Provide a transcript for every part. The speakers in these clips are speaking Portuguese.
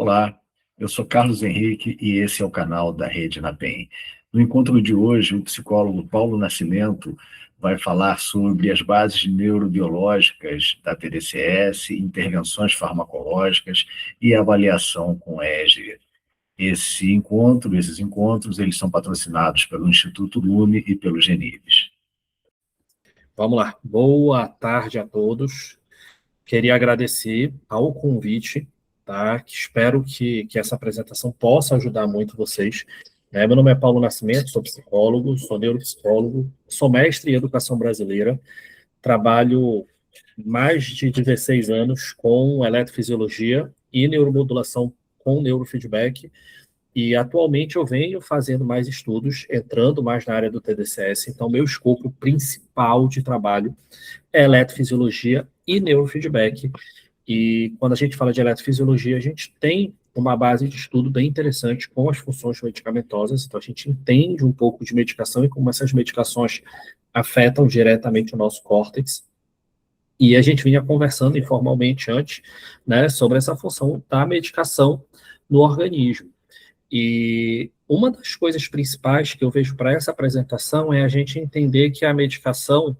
Olá, eu sou Carlos Henrique e esse é o canal da Rede NAPEM. No encontro de hoje, o psicólogo Paulo Nascimento vai falar sobre as bases neurobiológicas da TDCS, intervenções farmacológicas e avaliação com EEG. Esses encontros, eles são patrocinados pelo Instituto Lume e pelo Genives. Vamos lá. Boa tarde a todos. Queria agradecer ao convite, tá? Espero que essa apresentação possa ajudar muito vocês. Meu nome é Paulo Nascimento, sou psicólogo, sou neuropsicólogo, sou mestre em educação brasileira, trabalho mais de 16 anos com eletrofisiologia e neuromodulação com neurofeedback, e atualmente eu venho fazendo mais estudos, entrando mais na área do TDCS, então meu escopo principal de trabalho é eletrofisiologia e neurofeedback. E quando a gente fala de eletrofisiologia, a gente tem uma base de estudo bem interessante com as funções medicamentosas, então a gente entende um pouco de medicação e como essas medicações afetam diretamente o nosso córtex. E a gente vinha conversando informalmente antes, né, sobre essa função da medicação no organismo. E uma das coisas principais que eu vejo para essa apresentação é a gente entender que a medicação,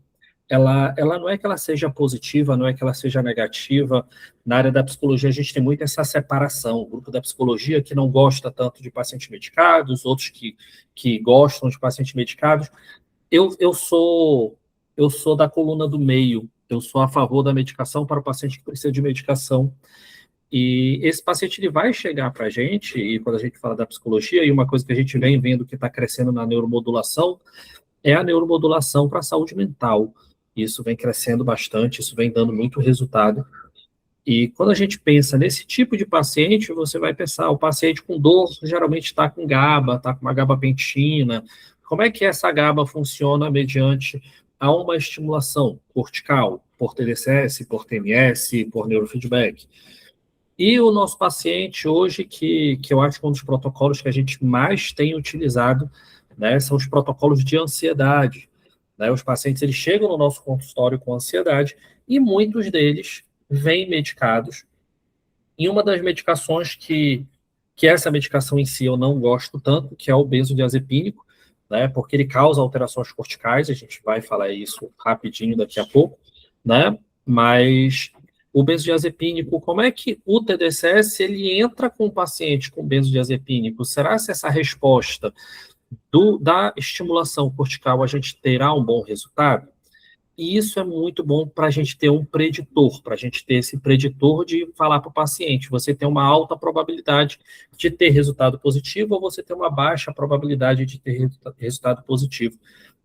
ela não é que ela seja positiva, não é que ela seja negativa. Na área da psicologia, a gente tem muito essa separação. O grupo da psicologia que não gosta tanto de pacientes medicados, outros que gostam de pacientes medicados. Eu sou da coluna do meio. Eu sou a favor da medicação para o paciente que precisa de medicação. E esse paciente ele vai chegar para a gente, e quando a gente fala da psicologia, e uma coisa que a gente vem vendo que está crescendo na neuromodulação, é a neuromodulação para a saúde mental. Isso vem crescendo bastante, isso vem dando muito resultado. E quando a gente pensa nesse tipo de paciente, você vai pensar, o paciente com dor geralmente está com GABA, está com uma gabapentina. Como é que essa GABA funciona mediante a uma estimulação cortical, por TDCS, por TMS, por neurofeedback? E o nosso paciente hoje, que eu acho que um dos protocolos que a gente mais tem utilizado, né, são os protocolos de ansiedade. Né? Os pacientes eles chegam no nosso consultório com ansiedade e muitos deles vêm medicados. E uma das medicações que essa medicação em si eu não gosto tanto, que é o benzodiazepínico, né, porque ele causa alterações corticais, a gente vai falar isso rapidinho daqui a pouco, né, mas o benzodiazepínico, como é que o TDCS ele entra com o paciente com benzodiazepínico? Será que essa resposta da estimulação cortical a gente terá um bom resultado? E isso é muito bom para a gente ter um preditor, para a gente ter esse preditor de falar para o paciente, você tem uma alta probabilidade de ter resultado positivo ou você tem uma baixa probabilidade de ter resultado positivo.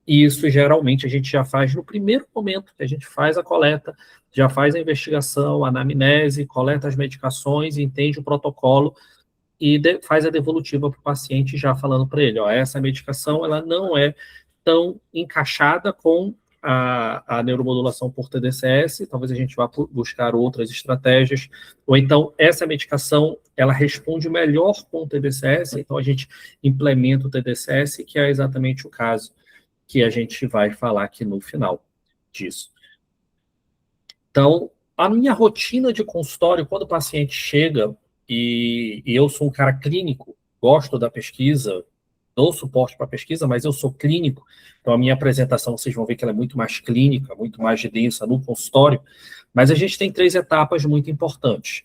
E isso, geralmente, a gente já faz no primeiro momento que a gente faz a coleta, já faz a investigação, a anamnese, coleta as medicações, entende o protocolo e faz a devolutiva para o paciente, já falando para ele, ó, essa medicação ela não é tão encaixada com a neuromodulação por TDCS, talvez a gente vá buscar outras estratégias, ou então essa medicação ela responde melhor com o TDCS, então a gente implementa o TDCS, que é exatamente o caso que a gente vai falar aqui no final disso. Então, a minha rotina de consultório, quando o paciente chega, e eu sou um cara clínico, gosto da pesquisa, dou suporte para a pesquisa, mas eu sou clínico, então a minha apresentação, vocês vão ver que ela é muito mais clínica, muito mais densa no consultório, mas a gente tem 3 etapas muito importantes.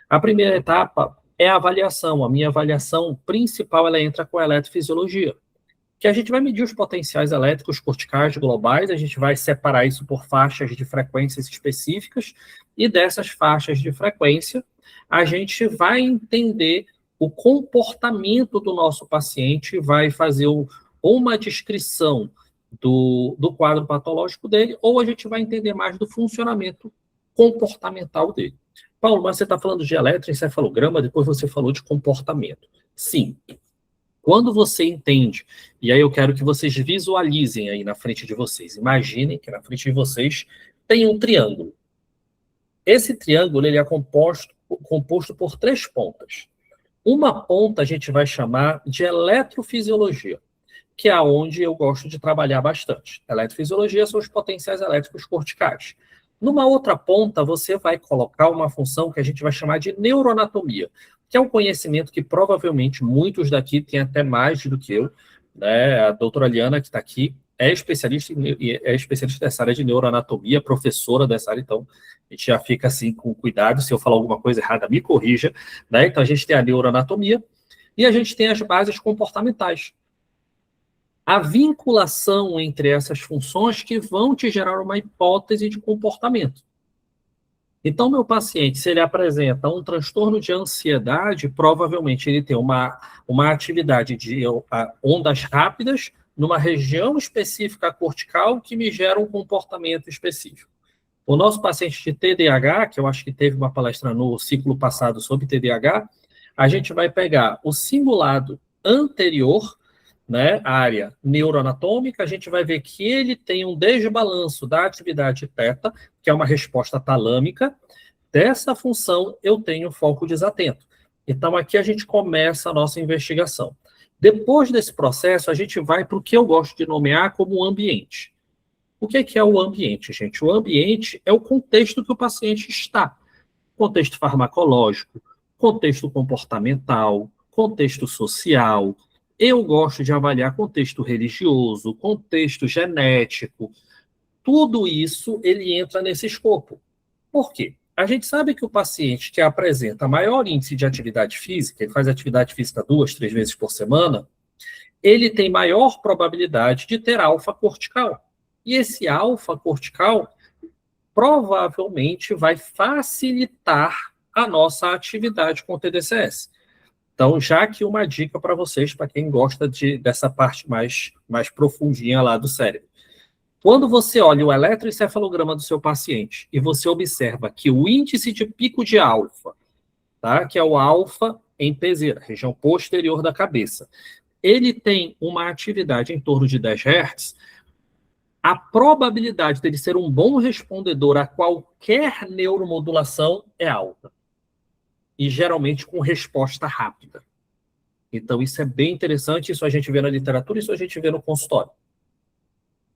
A primeira etapa é a avaliação. A minha avaliação principal, ela entra com a eletrofisiologia, que a gente vai medir os potenciais elétricos corticais globais, a gente vai separar isso por faixas de frequências específicas, e dessas faixas de frequência, a gente vai entender o comportamento do nosso paciente, vai fazer ou uma descrição do quadro patológico dele, ou a gente vai entender mais do funcionamento comportamental dele. Paulo, mas você está falando de eletroencefalograma, depois você falou de comportamento. Sim. Quando você entende, e aí eu quero que vocês visualizem aí na frente de vocês, imaginem que na frente de vocês tem um triângulo. Esse triângulo ele é composto por 3 pontas. Uma ponta a gente vai chamar de eletrofisiologia, que é onde eu gosto de trabalhar bastante. Eletrofisiologia são os potenciais elétricos corticais. Numa outra ponta, você vai colocar uma função que a gente vai chamar de neuroanatomia, que é um conhecimento que provavelmente muitos daqui têm até mais do que eu, né? A doutora Liana, que está aqui, é especialista dessa área de neuroanatomia, professora dessa área, então a gente já fica assim com cuidado, se eu falar alguma coisa errada, me corrija, né? Então a gente tem a neuroanatomia e a gente tem as bases comportamentais. A vinculação entre essas funções que vão te gerar uma hipótese de comportamento. Então, meu paciente, se ele apresenta um transtorno de ansiedade, provavelmente ele tem uma atividade de ondas rápidas numa região específica cortical que me gera um comportamento específico. O nosso paciente de TDAH, que eu acho que teve uma palestra no ciclo passado sobre TDAH, a gente vai pegar o simulado anterior, né, área neuroanatômica, a gente vai ver que ele tem um desbalanço da atividade teta, que é uma resposta talâmica. Dessa função, eu tenho foco desatento. Então, aqui a gente começa a nossa investigação. Depois desse processo, a gente vai para o que eu gosto de nomear como ambiente. O que é o ambiente, gente? O ambiente é o contexto que o paciente está. Contexto farmacológico, contexto comportamental, contexto social. Eu gosto de avaliar contexto religioso, contexto genético. Tudo isso, ele entra nesse escopo. Por quê? A gente sabe que o paciente que apresenta maior índice de atividade física, ele faz atividade física 2, 3 vezes por semana, ele tem maior probabilidade de ter alfa cortical. E esse alfa cortical provavelmente vai facilitar a nossa atividade com o TDCS. Então, já aqui uma dica para vocês, para quem gosta dessa parte mais profundinha lá do cérebro. Quando você olha o eletroencefalograma do seu paciente e você observa que o índice de pico de alfa, tá, que é o alfa em P0, região posterior da cabeça, ele tem uma atividade em torno de 10 Hz, a probabilidade dele ser um bom respondedor a qualquer neuromodulação é alta. E geralmente com resposta rápida. Então isso é bem interessante, isso a gente vê na literatura, isso a gente vê no consultório.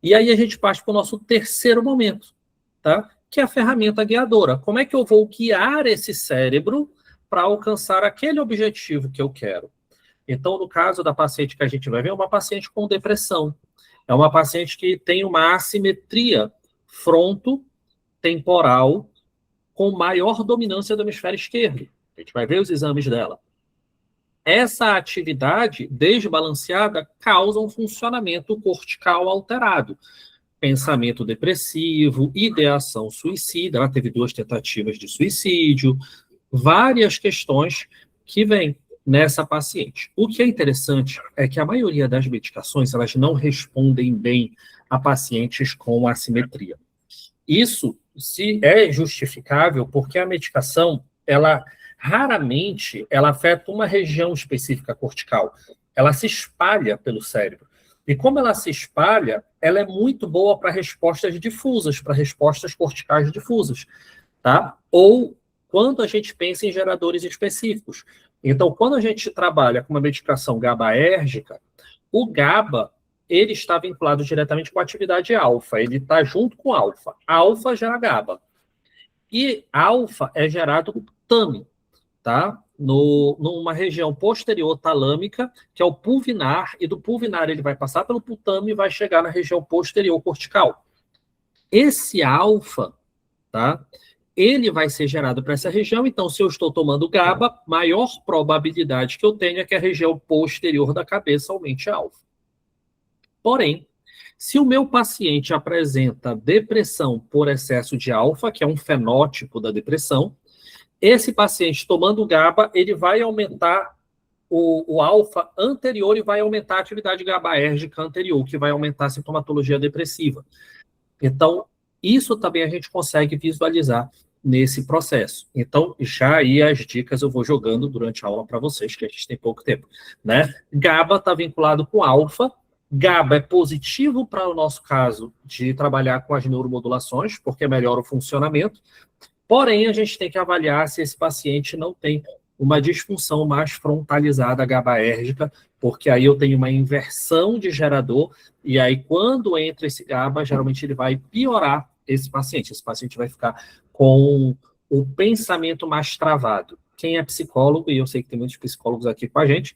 E aí a gente parte para o nosso terceiro momento, tá? Que é a ferramenta guiadora. Como é que eu vou guiar esse cérebro para alcançar aquele objetivo que eu quero? Então, no caso da paciente que a gente vai ver, é uma paciente com depressão. É uma paciente que tem uma assimetria frontotemporal com maior dominância do hemisfério esquerdo. A gente vai ver os exames dela. Essa atividade desbalanceada causa um funcionamento cortical alterado. Pensamento depressivo, ideação suicida, ela teve 2 tentativas de suicídio, várias questões que vêm nessa paciente. O que é interessante é que a maioria das medicações, elas não respondem bem a pacientes com assimetria. Isso se é justificável porque a medicação, raramente ela afeta uma região específica cortical. Ela se espalha pelo cérebro. E como ela se espalha, ela é muito boa para respostas difusas, para respostas corticais difusas, tá? Ou quando a gente pensa em geradores específicos. Então, quando a gente trabalha com uma medicação GABAérgica, o GABA, ele está vinculado diretamente com a atividade alfa, ele está junto com alfa. Alfa gera GABA. E alfa é gerado no TAMI, tá? Numa região posterior talâmica, que é o pulvinar, e do pulvinar ele vai passar pelo putame e vai chegar na região posterior cortical. Esse alfa, tá? Ele vai ser gerado para essa região, então se eu estou tomando GABA, maior probabilidade que eu tenho é que a região posterior da cabeça aumente a alfa. Porém, se o meu paciente apresenta depressão por excesso de alfa, que é um fenótipo da depressão, esse paciente tomando GABA, ele vai aumentar o alfa anterior e vai aumentar a atividade GABAérgica anterior, que vai aumentar a sintomatologia depressiva. Então, isso também a gente consegue visualizar nesse processo. Então, já aí as dicas eu vou jogando durante a aula para vocês, que a gente tem pouco tempo, né? GABA está vinculado com alfa. GABA é positivo para o nosso caso de trabalhar com as neuromodulações, porque melhora o funcionamento. Porém, a gente tem que avaliar se esse paciente não tem uma disfunção mais frontalizada GABAérgica, porque aí eu tenho uma inversão de gerador, e aí quando entra esse GABA, geralmente ele vai piorar esse paciente. Esse paciente vai ficar com o pensamento mais travado. quem é psicólogo, e eu sei que tem muitos psicólogos aqui com a gente,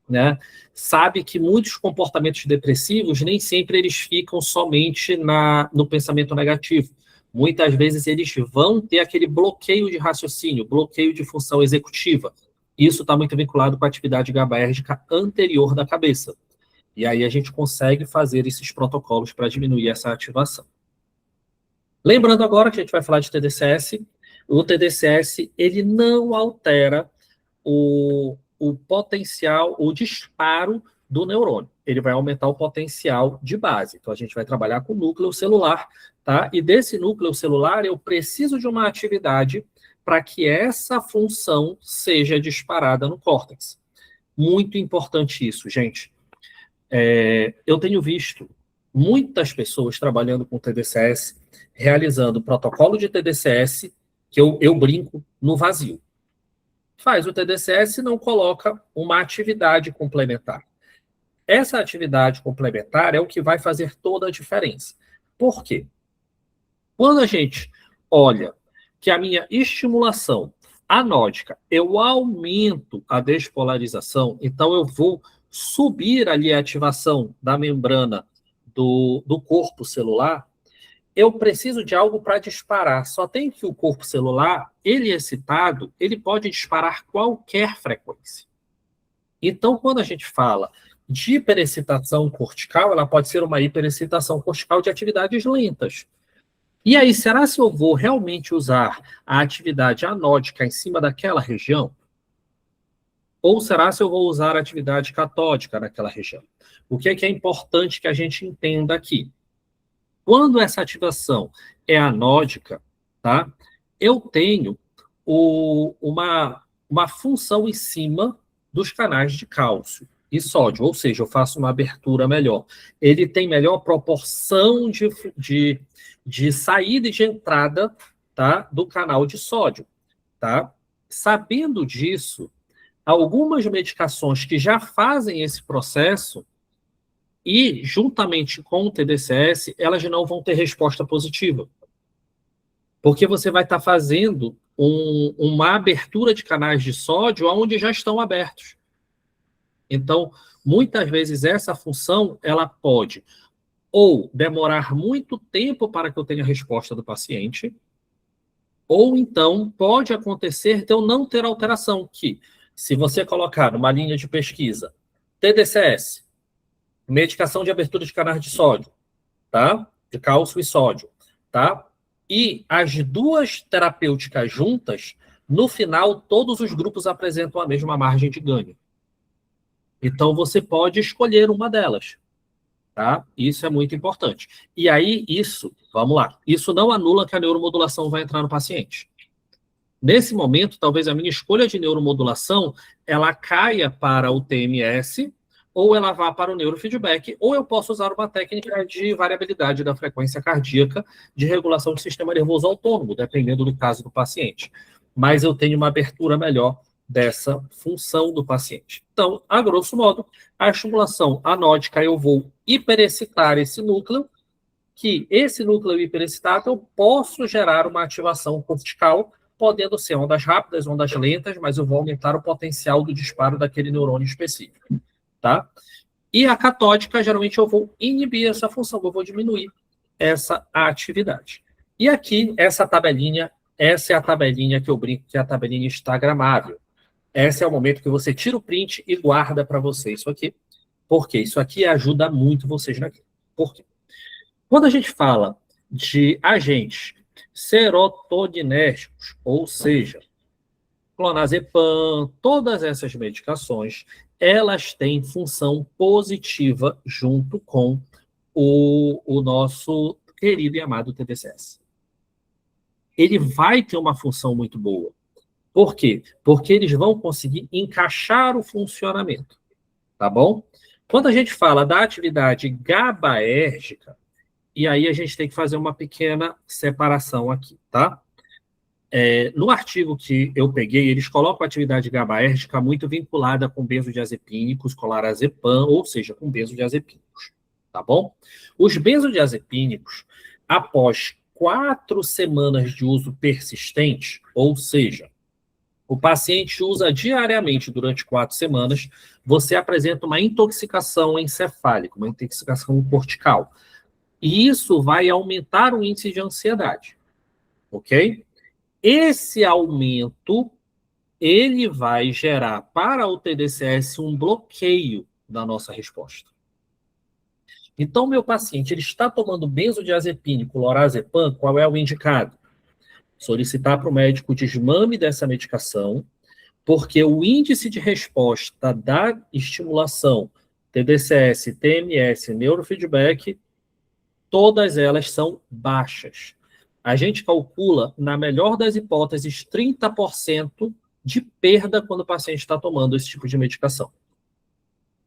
né, sabe que muitos comportamentos depressivos nem sempre eles ficam somente no pensamento negativo. Muitas vezes eles vão ter aquele bloqueio de raciocínio, bloqueio de função executiva. Isso está muito vinculado com a atividade GABAérgica anterior da cabeça. E aí a gente consegue fazer esses protocolos para diminuir essa ativação. Lembrando agora que a gente vai falar de TDCS, o TDCS ele não altera o potencial, o disparo do neurônio. Ele vai aumentar o potencial de base. Então, a gente vai trabalhar com o núcleo celular, tá? E desse núcleo celular, eu preciso de uma atividade para que essa função seja disparada no córtex. Muito importante isso, gente. Eu tenho visto muitas pessoas trabalhando com TDCS, realizando protocolo de TDCS, que eu brinco, no vazio. Faz o TDCS e não coloca uma atividade complementar. Essa atividade complementar é o que vai fazer toda a diferença. Por quê? Quando a gente olha que a minha estimulação anódica, eu aumento a despolarização, então eu vou subir ali a ativação da membrana do corpo celular, eu preciso de algo para disparar. Só tem que o corpo celular, ele excitado, ele pode disparar qualquer frequência. Então, quando a gente fala de hiperexcitação cortical, ela pode ser uma hiperexcitação cortical de atividades lentas. E aí, será se eu vou realmente usar a atividade anódica em cima daquela região? Ou será se eu vou usar a atividade catódica naquela região? O que é importante que a gente entenda aqui? Quando essa ativação é anódica, tá? Eu tenho uma função em cima dos canais de cálcio e sódio, ou seja, eu faço uma abertura melhor. Ele tem melhor proporção de saída e de entrada, tá? Do canal de sódio, tá? Sabendo disso, algumas medicações que já fazem esse processo e, juntamente com o TDCS, elas não vão ter resposta positiva. Porque você vai estar fazendo uma abertura de canais de sódio onde já estão abertos. Então, muitas vezes essa função, ela pode ou demorar muito tempo para que eu tenha a resposta do paciente, ou então pode acontecer de eu não ter alteração, que se você colocar numa linha de pesquisa TDCS, medicação de abertura de canais de sódio, tá? De cálcio e sódio, tá? E as duas terapêuticas juntas, no final, todos os grupos apresentam a mesma margem de ganho. Então, você pode escolher uma delas, tá? Isso é muito importante. E aí, vamos lá, isso não anula que a neuromodulação vai entrar no paciente. Nesse momento, talvez a minha escolha de neuromodulação, ela caia para o TMS, ou ela vá para o neurofeedback, ou eu posso usar uma técnica de variabilidade da frequência cardíaca, de regulação do sistema nervoso autônomo, dependendo do caso do paciente. Mas eu tenho uma abertura melhor dessa função do paciente. Então, a grosso modo, a estimulação anódica, eu vou hiperexcitar esse núcleo, que esse núcleo hiperexcitado, eu posso gerar uma ativação cortical, podendo ser ondas rápidas, ondas lentas, mas eu vou aumentar o potencial do disparo daquele neurônio específico. Tá? E a catódica, geralmente eu vou inibir essa função, eu vou diminuir essa atividade. E aqui, essa é a tabelinha que eu brinco, que é a tabelinha instagramável. Esse é o momento que você tira o print e guarda para você isso aqui. Por quê? Isso aqui ajuda muito vocês naquilo. Por quê? Quando a gente fala de agentes serotoninérgicos, ou seja, clonazepam, todas essas medicações, elas têm função positiva junto com o nosso querido e amado TDCS. Ele vai ter uma função muito boa. Por quê? Porque eles vão conseguir encaixar o funcionamento, tá bom? Quando a gente fala da atividade GABAérgica, e aí a gente tem que fazer uma pequena separação aqui, tá? No artigo que eu peguei, eles colocam a atividade GABAérgica muito vinculada com benzodiazepínicos, clorazepam, ou seja, com benzodiazepínicos, tá bom? Os benzodiazepínicos, após 4 semanas de uso persistente, ou seja, O paciente usa diariamente durante 4 semanas, você apresenta uma intoxicação encefálica, uma intoxicação cortical. E isso vai aumentar o índice de ansiedade, ok? Esse aumento, ele vai gerar para o TDCS um bloqueio da nossa resposta. Então, meu paciente, ele está tomando benzodiazepina e clorazepam, qual é o indicado? Solicitar para o médico o desmame dessa medicação, porque o índice de resposta da estimulação, TDCS, TMS, neurofeedback, todas elas são baixas. A gente calcula, na melhor das hipóteses, 30% de perda quando o paciente está tomando esse tipo de medicação.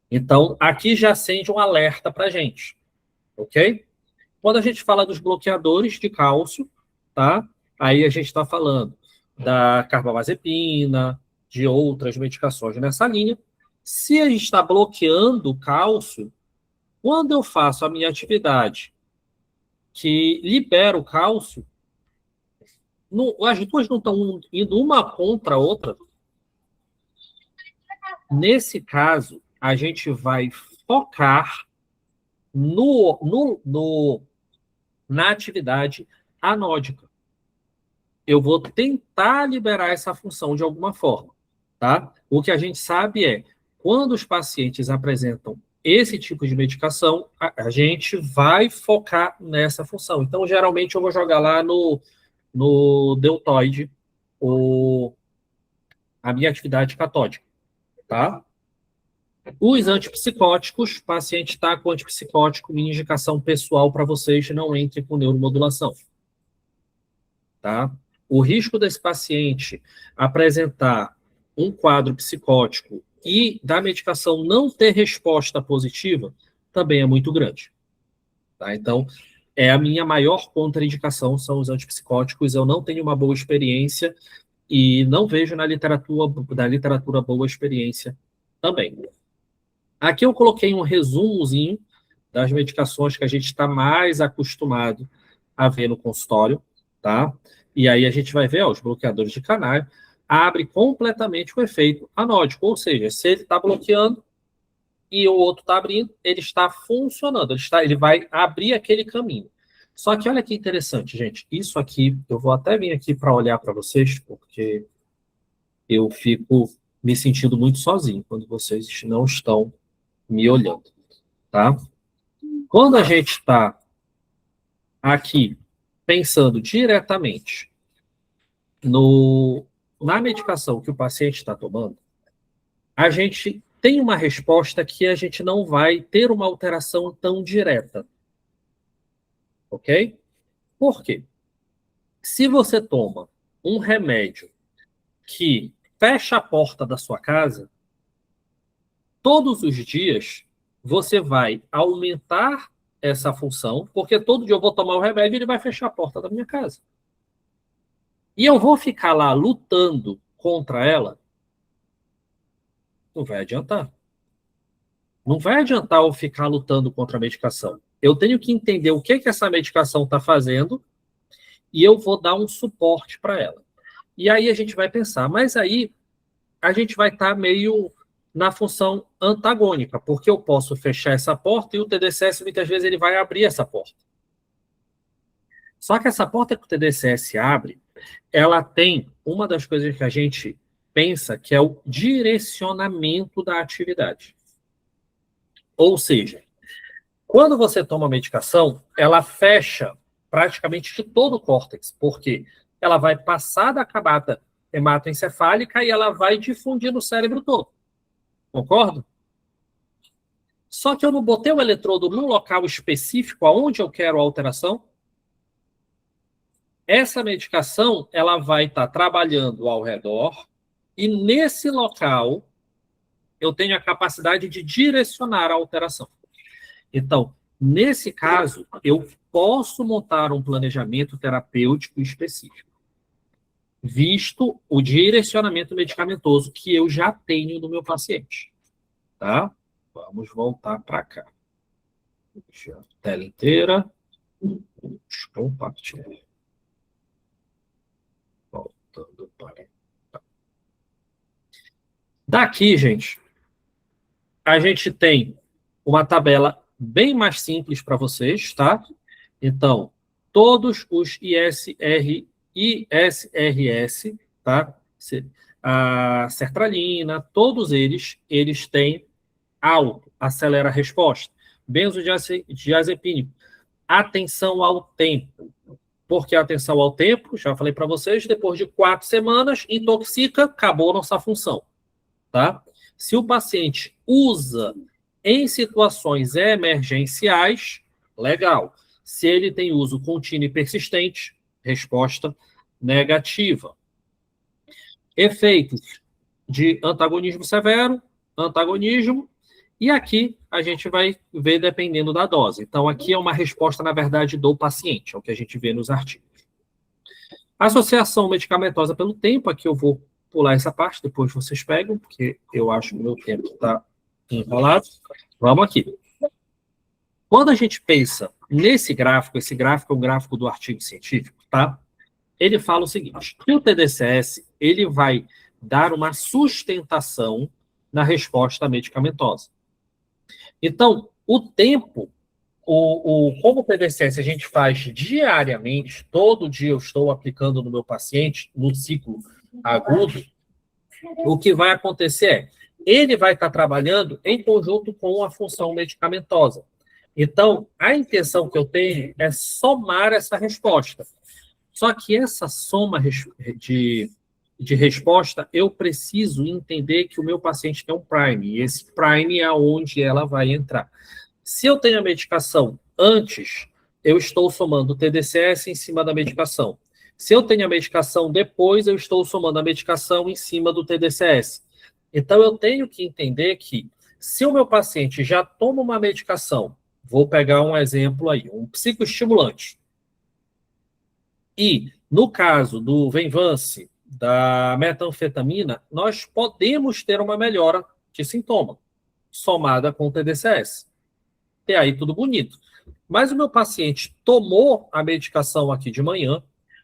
Então, aqui já acende um alerta para a gente, ok? Quando a gente fala dos bloqueadores de cálcio, tá? Aí a gente está falando da carbamazepina, de outras medicações nessa linha. Se a gente está bloqueando o cálcio, quando eu faço a minha atividade que libera o cálcio, as duas não estão indo uma contra a outra. Nesse caso, a gente vai focar na atividade anódica. Eu vou tentar liberar essa função de alguma forma, tá? O que a gente sabe é, quando os pacientes apresentam esse tipo de medicação, a gente vai focar nessa função. Então, geralmente, eu vou jogar lá no deltoide a minha atividade catódica, tá? Os antipsicóticos, o paciente está com antipsicótico, minha indicação pessoal para vocês, não entre com neuromodulação, tá? O risco desse paciente apresentar um quadro psicótico e da medicação não ter resposta positiva também é muito grande, tá? Então, a minha maior contraindicação são os antipsicóticos, eu não tenho uma boa experiência e não vejo na literatura boa experiência também. Aqui eu coloquei um resumozinho das medicações que a gente está mais acostumado a ver no consultório, tá? E aí a gente vai ver, os bloqueadores de canal abre completamente o efeito anódico, ou seja, se ele está bloqueando e o outro está abrindo, ele está funcionando, ele vai abrir aquele caminho. Só que olha que interessante, gente, isso aqui, eu vou até vir aqui para olhar para vocês, porque eu fico me sentindo muito sozinho quando vocês não estão me olhando, tá? Quando a gente está aqui pensando diretamente na medicação que o paciente está tomando, a gente tem uma resposta que a gente não vai ter uma alteração tão direta, ok? Por quê? Se você toma um remédio que fecha a porta da sua casa, todos os dias você vai aumentar essa função, porque todo dia eu vou tomar o remédio e ele vai fechar a porta da minha casa. E eu vou ficar lá lutando contra ela? Não vai adiantar. Não vai adiantar eu ficar lutando contra a medicação. Eu tenho que entender o que essa medicação está fazendo e eu vou dar um suporte para ela. E aí a gente vai pensar, mas aí a gente vai estar meio na função antagônica, porque eu posso fechar essa porta e o TDCS muitas vezes ele vai abrir essa porta. Só que essa porta que o TDCS abre, ela tem uma das coisas que a gente pensa que é o direcionamento da atividade. Ou seja, quando você toma a medicação, ela fecha praticamente todo o córtex, porque ela vai passar da camada hematoencefálica e ela vai difundir no cérebro todo. Concordo? Só que eu não botei o eletrodo no local específico aonde eu quero a alteração. Essa medicação, ela vai estar trabalhando ao redor e nesse local eu tenho a capacidade de direcionar a alteração. Então, nesse caso, eu posso montar um planejamento terapêutico específico, visto o direcionamento medicamentoso que eu já tenho no meu paciente. Tá? Vamos voltar para cá. Deixa a tela inteira. Compartilhar. Voltando para cá. Daqui, gente, a gente tem uma tabela bem mais simples para vocês, tá? Então, todos os ISRS, tá? A sertralina, todos eles têm alto, acelera a resposta. Benzodiazepínico, atenção ao tempo. Por que atenção ao tempo? Já falei para vocês, depois de 4 semanas, intoxica, acabou nossa função, tá? Se o paciente usa em situações emergenciais, legal. Se ele tem uso contínuo e persistente, resposta negativa. Efeitos de antagonismo severo, antagonismo, e aqui a gente vai ver dependendo da dose. Então, aqui é uma resposta, na verdade, do paciente, é o que a gente vê nos artigos. Associação medicamentosa pelo tempo, aqui eu vou pular essa parte, depois vocês pegam, porque eu acho que o meu tempo está enrolado. Vamos aqui. Quando a gente pensa nesse gráfico, esse gráfico é um gráfico do artigo científico, tá? Ele fala o seguinte, que o TDCS, ele vai dar uma sustentação na resposta medicamentosa. Então, o tempo, como o TDCS a gente faz diariamente, todo dia eu estou aplicando no meu paciente, no ciclo agudo, o que vai acontecer é, ele vai estar trabalhando em conjunto com a função medicamentosa. Então, a intenção que eu tenho é somar essa resposta. Só que essa soma de resposta, eu preciso entender que o meu paciente tem um prime, e esse prime é onde ela vai entrar. Se eu tenho a medicação antes, eu estou somando o TDCS em cima da medicação. Se eu tenho a medicação depois, eu estou somando a medicação em cima do TDCS. Então, eu tenho que entender que, se o meu paciente já toma uma medicação, vou pegar um exemplo aí, um psicoestimulante, e, no caso do Venvance, da metanfetamina, nós podemos ter uma melhora de sintoma, somada com o TDCS. E aí tudo bonito. Mas o meu paciente tomou a medicação aqui de manhã,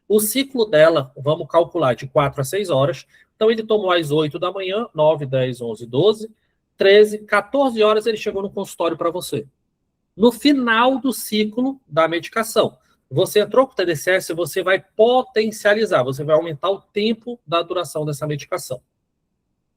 o ciclo dela, vamos calcular, de 4 a 6 horas. Então, ele tomou às 8 da manhã, 9, 10, 11, 12, 13, 14 horas ele chegou no consultório para você. No final do ciclo da medicação, você entrou com o TDCS, você vai potencializar, você vai aumentar o tempo da duração dessa medicação.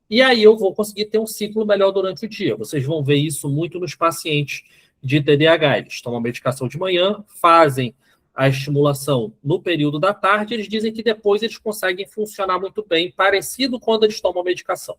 E aí eu vou conseguir ter um ciclo melhor durante o dia. Vocês vão ver isso muito nos pacientes de TDAH. Eles tomam a medicação de manhã, fazem a estimulação no período da tarde, eles dizem que depois eles conseguem funcionar muito bem, parecido quando eles tomam a medicação.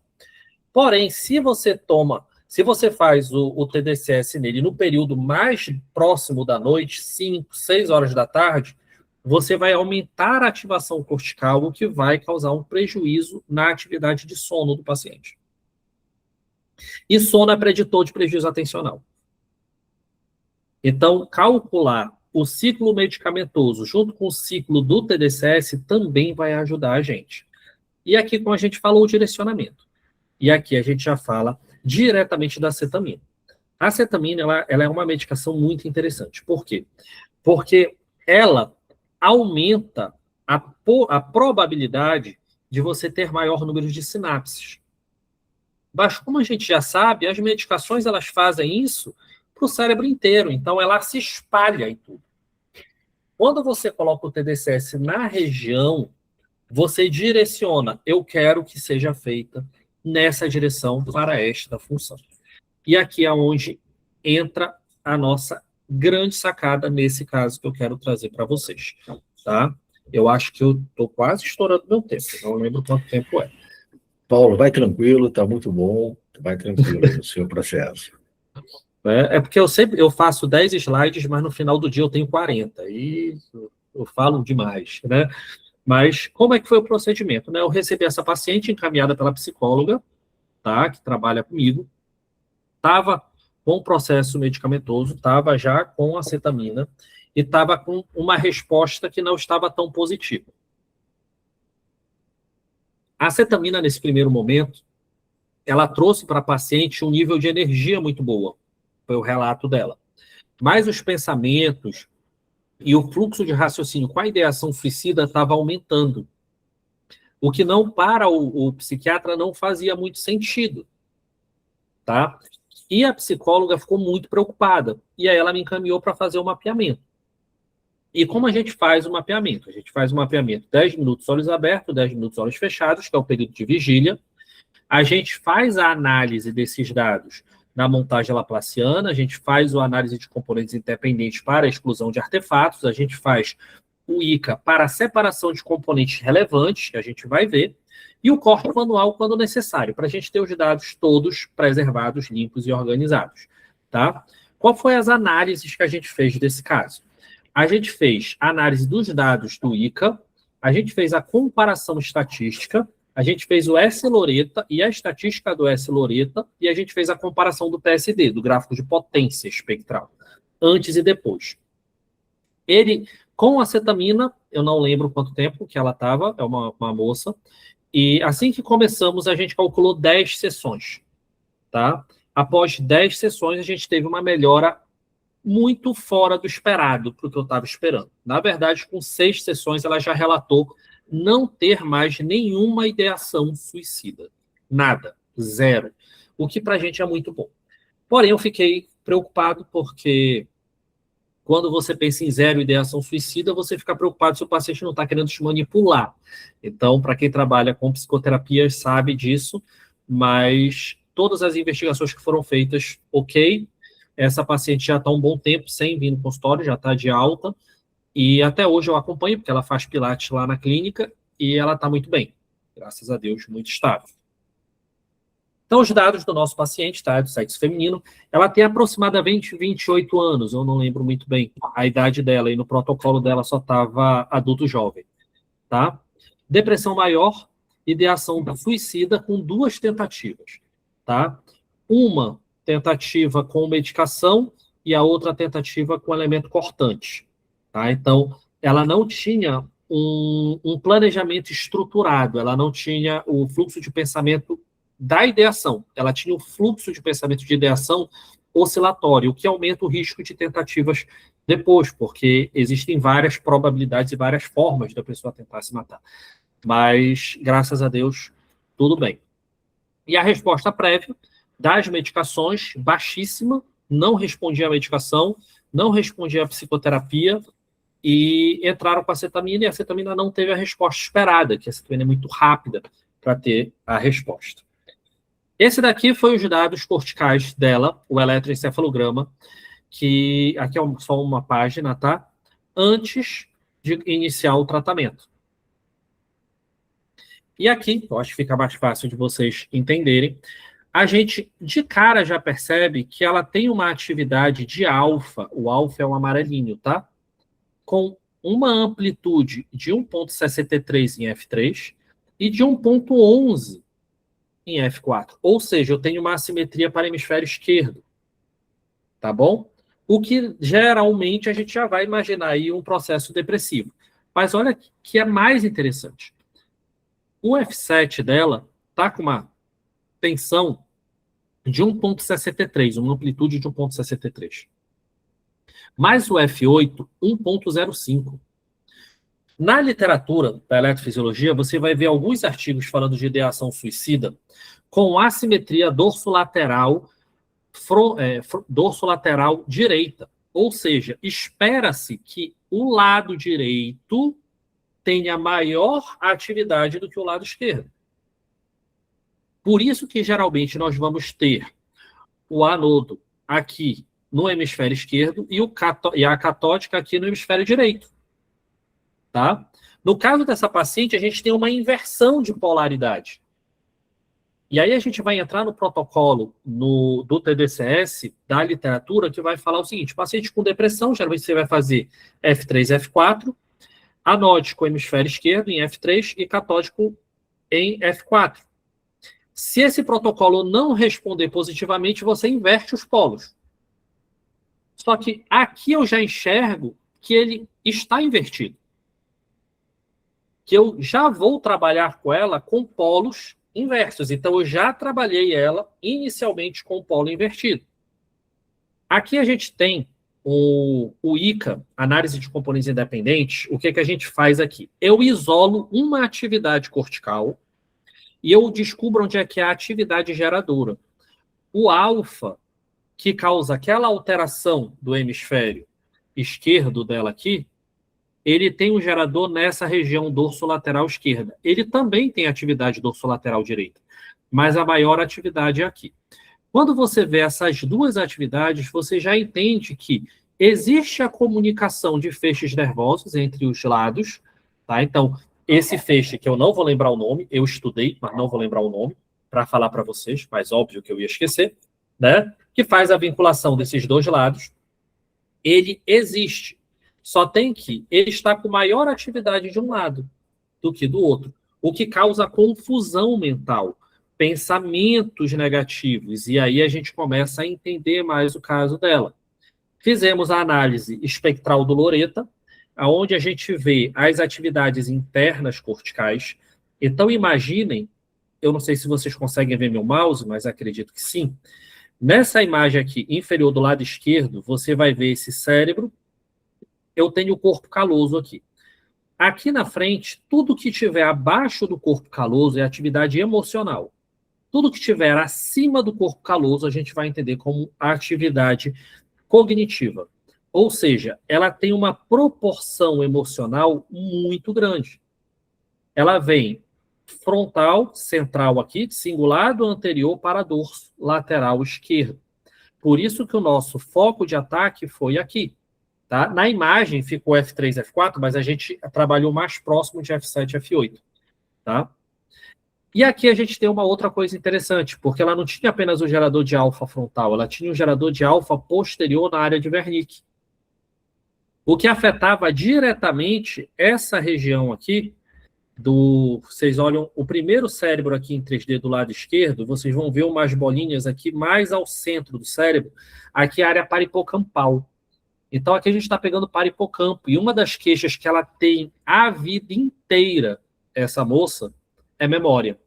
Porém, se você faz o TDCS nele no período mais próximo da noite, 5, 6 horas da tarde, você vai aumentar a ativação cortical, o que vai causar um prejuízo na atividade de sono do paciente. E sono é preditor de prejuízo atencional. Então, calcular o ciclo medicamentoso junto com o ciclo do TDCS também vai ajudar a gente. E aqui, como a gente falou, o direcionamento. E aqui a gente já fala diretamente da acetamina. A acetamina, ela é uma medicação muito interessante. Por quê? Porque ela aumenta a probabilidade de você ter maior número de sinapses. Mas, como a gente já sabe, as medicações elas fazem isso para o cérebro inteiro, então ela se espalha em tudo. Quando você coloca o TDCS na região, você direciona, eu quero que seja feita nessa direção para esta função. E aqui é onde entra a nossa grande sacada nesse caso que eu quero trazer para vocês, tá? Eu acho que eu estou quase estourando meu tempo, não lembro quanto tempo é. Paulo, vai tranquilo, está muito bom, vai tranquilo no seu processo. É porque eu faço 10 slides, mas no final do dia eu tenho 40, e eu falo demais, né? Mas como é que foi o procedimento, né? Eu recebi essa paciente encaminhada pela psicóloga, tá? Que trabalha comigo, estava com processo medicamentoso, estava já com acetamina e estava com uma resposta que não estava tão positiva. A acetamina, nesse primeiro momento, ela trouxe para a paciente um nível de energia muito boa, foi o relato dela. Mas os pensamentos e o fluxo de raciocínio com a ideação suicida estava aumentando. O que não, para o psiquiatra, não fazia muito sentido, tá? E a psicóloga ficou muito preocupada. E aí ela me encaminhou para fazer o mapeamento. E como a gente faz o mapeamento? A gente faz o mapeamento 10 minutos olhos abertos, 10 minutos olhos fechados, que é o período de vigília. A gente faz a análise desses dados na montagem laplaciana, a gente faz a análise de componentes independentes para a exclusão de artefatos, a gente faz o ICA para a separação de componentes relevantes, que a gente vai ver, e o corte manual quando necessário, para a gente ter os dados todos preservados, limpos e organizados. Tá? Qual foi as análises que a gente fez desse caso? A gente fez a análise dos dados do ICA, a gente fez a comparação estatística, a gente fez o S-Loreta e a estatística do S-Loreta, e a gente fez a comparação do PSD, do gráfico de potência espectral, antes e depois. Ele, com acetamina, eu não lembro quanto tempo que ela estava, é uma moça, e assim que começamos, a gente calculou 10 sessões. Tá? Após 10 sessões, a gente teve uma melhora muito fora do esperado, para o que eu estava esperando. Na verdade, com 6 sessões, ela já relatou não ter mais nenhuma ideação suicida. Nada. Zero. O que para a gente é muito bom. Porém, eu fiquei preocupado porque quando você pensa em zero ideação suicida, você fica preocupado se o paciente não está querendo te manipular. Então, para quem trabalha com psicoterapia, sabe disso, mas todas as investigações que foram feitas, ok, essa paciente já está um bom tempo sem vir no consultório, já está de alta, e até hoje eu acompanho, porque ela faz pilates lá na clínica, e ela está muito bem. Graças a Deus, muito estável. Então, os dados do nosso paciente, tá? Do sexo feminino, ela tem aproximadamente 28 anos, eu não lembro muito bem a idade dela, e no protocolo dela só estava adulto jovem, tá? Depressão maior, ideação suicida com 2 tentativas, tá? Uma tentativa com medicação e a outra tentativa com elemento cortante, tá? Então, ela não tinha um planejamento estruturado, ela não tinha o fluxo de pensamento da ideação, ela tinha o fluxo de pensamento de ideação oscilatório, o que aumenta o risco de tentativas depois, porque existem várias probabilidades e várias formas da pessoa tentar se matar. Mas, graças a Deus, tudo bem. E a resposta prévia das medicações, baixíssima, não respondia à medicação, não respondia à psicoterapia, e entraram com a acetamina, e a acetamina não teve a resposta esperada, que a acetamina é muito rápida para ter a resposta. Esse daqui foi os dados corticais dela, o eletroencefalograma, que aqui é só uma página, tá? Antes de iniciar o tratamento. E aqui, eu acho que fica mais fácil de vocês entenderem, a gente de cara já percebe que ela tem uma atividade de alfa, o alfa é um amarelinho, tá? Com uma amplitude de 1,63 em F3 e de 1,11 em F4. Ou seja, eu tenho uma assimetria para o hemisfério esquerdo. Tá bom? O que geralmente a gente já vai imaginar aí um processo depressivo. Mas olha que é mais interessante. O F7 dela está com uma tensão de 1,63, uma amplitude de 1,63. Mais o F8, 1,05. Na literatura da eletrofisiologia, você vai ver alguns artigos falando de ideação suicida com assimetria dorsolateral direita. Ou seja, espera-se que o lado direito tenha maior atividade do que o lado esquerdo. Por isso que, geralmente, nós vamos ter o anodo aqui no hemisfério esquerdo e a catódica aqui no hemisfério direito. Tá? No caso dessa paciente, a gente tem uma inversão de polaridade. E aí a gente vai entrar no protocolo do TDCS, da literatura, que vai falar o seguinte: paciente com depressão, geralmente você vai fazer F3, F4, anódico hemisfério esquerdo em F3 e catódico em F4. Se esse protocolo não responder positivamente, você inverte os polos. Só que aqui eu já enxergo que ele está invertido. Que eu já vou trabalhar com ela com polos inversos. Então, eu já trabalhei ela inicialmente com o polo invertido. Aqui a gente tem o ICA, análise de componentes independentes, o que a gente faz aqui? Eu isolo uma atividade cortical e eu descubro onde é que é a atividade geradora. O alfa, que causa aquela alteração do hemisfério esquerdo dela aqui, ele tem um gerador nessa região dorsolateral esquerda. Ele também tem atividade dorsolateral direita, mas a maior atividade é aqui. Quando você vê essas duas atividades, você já entende que existe a comunicação de feixes nervosos entre os lados, tá? Então, esse feixe, que eu não vou lembrar o nome, eu estudei, mas não vou lembrar o nome, para falar para vocês, mas óbvio que eu ia esquecer, né? Que faz a vinculação desses dois lados, ele existe. Só tem que ele está com maior atividade de um lado do que do outro, o que causa confusão mental, pensamentos negativos, e aí a gente começa a entender mais o caso dela. Fizemos a análise espectral do Loreta, onde a gente vê as atividades internas corticais. Então, imaginem, eu não sei se vocês conseguem ver meu mouse, mas acredito que sim. Nessa imagem aqui, inferior do lado esquerdo, você vai ver esse cérebro. Eu tenho o corpo caloso aqui. Aqui na frente, tudo que estiver abaixo do corpo caloso é atividade emocional. Tudo que estiver acima do corpo caloso, a gente vai entender como atividade cognitiva. Ou seja, ela tem uma proporção emocional muito grande. Ela vem frontal, central aqui, singular do anterior para dorso, lateral esquerdo. Por isso que o nosso foco de ataque foi aqui. Tá? Na imagem ficou F3, F4, mas a gente trabalhou mais próximo de F7, F8. Tá? E aqui a gente tem uma outra coisa interessante, porque ela não tinha apenas o gerador de alfa frontal, ela tinha o gerador de alfa posterior na área de Wernicke. O que afetava diretamente essa região aqui, vocês olham o primeiro cérebro aqui em 3D do lado esquerdo, vocês vão ver umas bolinhas aqui mais ao centro do cérebro, aqui é a área paripocampal. Então aqui a gente está pegando paripocampo, e uma das queixas que ela tem a vida inteira, essa moça, é memória.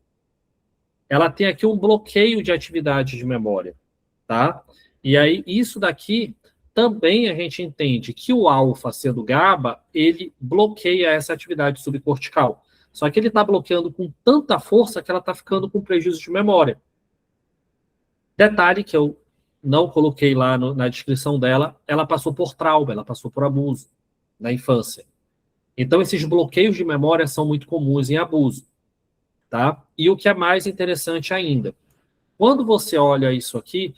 Ela tem aqui um bloqueio de atividade de memória, tá? E aí, isso daqui, também a gente entende que o alfa, sendo GABA, ele bloqueia essa atividade subcortical. Só que ele está bloqueando com tanta força que ela está ficando com prejuízo de memória. Detalhe que eu não coloquei lá na descrição dela, ela passou por trauma, ela passou por abuso na infância. Então, esses bloqueios de memória são muito comuns em abuso. Tá? E o que é mais interessante ainda, quando você olha isso aqui,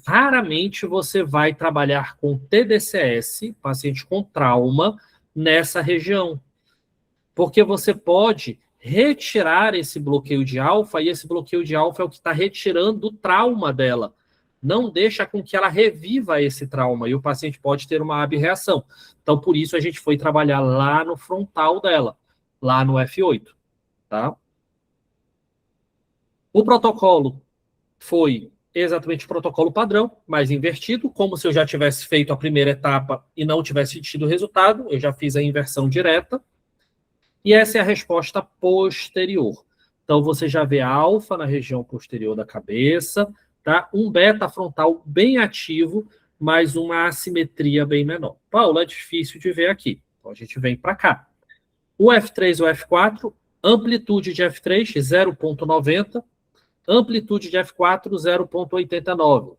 raramente você vai trabalhar com TDCS, paciente com trauma, nessa região. Porque você pode retirar esse bloqueio de alfa, e esse bloqueio de alfa é o que está retirando o trauma dela. Não deixa com que ela reviva esse trauma, e o paciente pode ter uma abreação. Então, por isso, a gente foi trabalhar lá no frontal dela, lá no F8. Tá? O protocolo foi exatamente o protocolo padrão, mas invertido, como se eu já tivesse feito a primeira etapa e não tivesse tido resultado, eu já fiz a inversão direta. E essa é a resposta posterior. Então, você já vê a alfa na região posterior da cabeça, tá? Um beta frontal bem ativo, mas uma assimetria bem menor. Paulo, é difícil de ver aqui. Então, a gente vem para cá. O F3 e o F4, amplitude de F3, 0,90, amplitude de F4, 0,89.